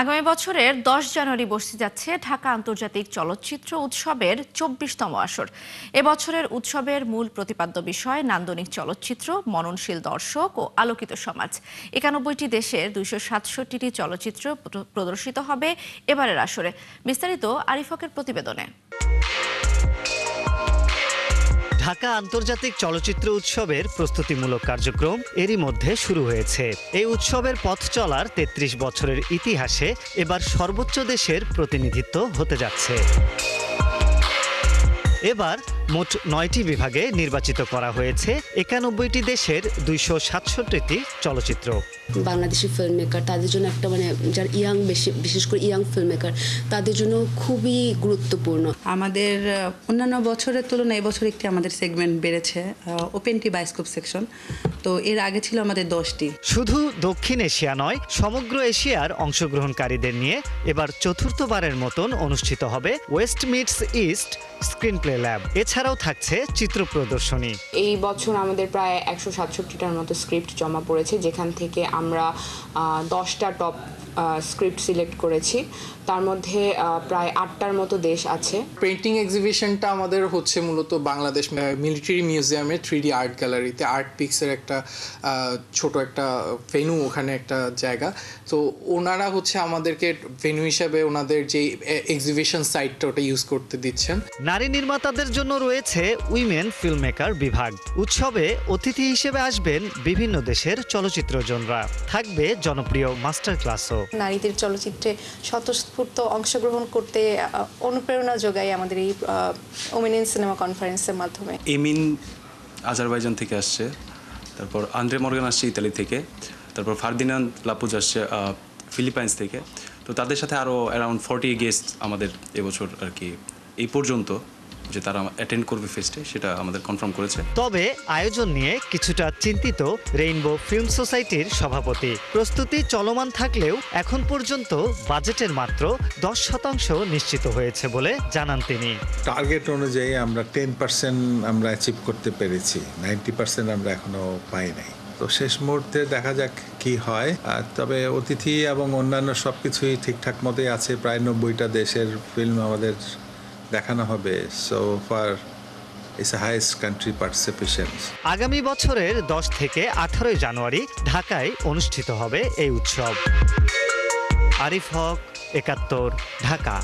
আগামী বছরের 10 জানুয়ারি বসতে যাচ্ছে ঢাকা আন্তর্জাতিক চলচ্চিত্র উৎসবের 24তম আসর। এবছরের উৎসবের মূল প্রতিপাদ্য বিষয় নান্দনিক চলচ্চিত্র, মননশীল দর্শক ও আলোকিত সমাজ। 91টি দেশের 267টি চলচ্চিত্র প্রদর্শিত হবে এবারের আসরে। বিস্তারিত আরিফ হকের প্রতিবেদনে। ঢাকা আন্তর্জাতিক চলচ্চিত্র উৎসবের প্রস্তুতিমূলক কার্যক্রম এরই মধ্যে শুরু হয়েছে। এই উৎসবের পথ চলার 33 বছরের ইতিহাসে এবার সর্বোচ্চ দেশের প্রতিনিধিত্ব হতে যাচ্ছে। এবার মোট 9টি বিভাগে নির্বাচিত করা হয়েছে 91টি দেশের 267টি চলচ্চিত্র। বাংলাদেশি ফিল্ম মেকার তাদের জন্য একটা যারা ইয়াং, বিশেষ করে ইয়াং ফিল্ম মেকার তাদের জন্য খুবই গুরুত্বপূর্ণ। আমাদের অন্যান্য বছরের তুলনায় এবছর একটি আমাদের সেগমেন্ট বেড়েছে, ওপেন টি বায়োস্কোপ সেকশন। তো এর আগে ছিল আমাদের 10টি। শুধু দক্ষিণ এশিয়া নয়, সমগ্র এশিয়ার অংশগ্রহণকারীদের নিয়ে এবার চতুর্থবারের মতন অনুষ্ঠিত হবে West meets east screen play lab. এছাড়াও থাকছে চিত্র প্রদর্শনী। এই বছর আমাদের প্রায় 167টার মতো স্ক্রিপ্ট জমা পড়েছে, যেখান থেকে আমরা 10টা টপ স্ক্রিপ্ট সিলেক্ট করেছি। তার মধ্যে প্রায় 8টার মতো দেশ আছে। পেন্টিং এক্সিবিশনটা আমাদের হচ্ছে মূলত বাংলাদেশ মিলিটারি মিউজিয়ামে 3D আর্ট গ্যালারিতে আর্ট পিক্সের একটা ছোট একটা ভেন্যু, ওখানে একটা জায়গা। তো ওনারা হচ্ছে আমাদেরকে ভেন্যু হিসাবে ওনাদের যে এক্সিবিশন সাইটটা ওটা ইউজ করতে দিচ্ছেন। নারী নির্মাতাদের জন্য রয়েছে উইমেন ফিল্ম মেকার বিভাগ। উৎসবে অতিথি হিসেবে আসবেন বিভিন্ন দেশের চলচ্চিত্রজনরা। থাকবে জনপ্রিয় মাস্টার ক্লাসও। নারীদের চলচ্চিত্রে স্বতঃস্ফূর্ত অংশগ্রহণ করতে অনুপ্রেরণা যোগায় আমাদের এই ওমেন ইন সিনেমা কনফারেন্সের মাধ্যমে। এমিন আজারবাইজান থেকে আসছে, তারপর আন্দ্রে মর্গান আসছে ইতালি থেকে, তারপর ফার্দিনান্দ লাপুজ আসছে ফিলিপাইন্স থেকে। তো তাদের সাথে আরও অ্যারাউন্ড 40 গেস্ট আমাদের এবছর আর কি এই পর্যন্ত যে তারা অ্যাটেন্ড করবে ফেস্টে, সেটা আমাদের কনফার্ম করেছে। তবে আয়োজন নিয়ে কিছুটা চিন্তিত রেইনবো ফিল্ম সোসাইটির সভাপতি। প্রস্তুতি চলমান থাকলেও এখন পর্যন্ত বাজেটের মাত্র 10% নিশ্চিত হয়েছে বলে জানান তিনি। টার্গেট অনুযায়ী আমরা 10% আমরা অ্যাচিভ করতে পেরেছি, 90% আমরা এখনো পাই নাই। তো শেষ মুহূর্তে দেখা যাক কি হয়। তবে অতিথি এবং অন্যান্য সবকিছুই ঠিকঠাক মতোই আছে। প্রায় 90টা দেশের ফিল্ম আমাদের দেখানো হবে। So far it's the highest country participation. আগামী বছরের 10 থেকে 18 জানুয়ারি ঢাকায় অনুষ্ঠিত হবে এই উৎসব। আরিফ হক, 71, ঢাকা।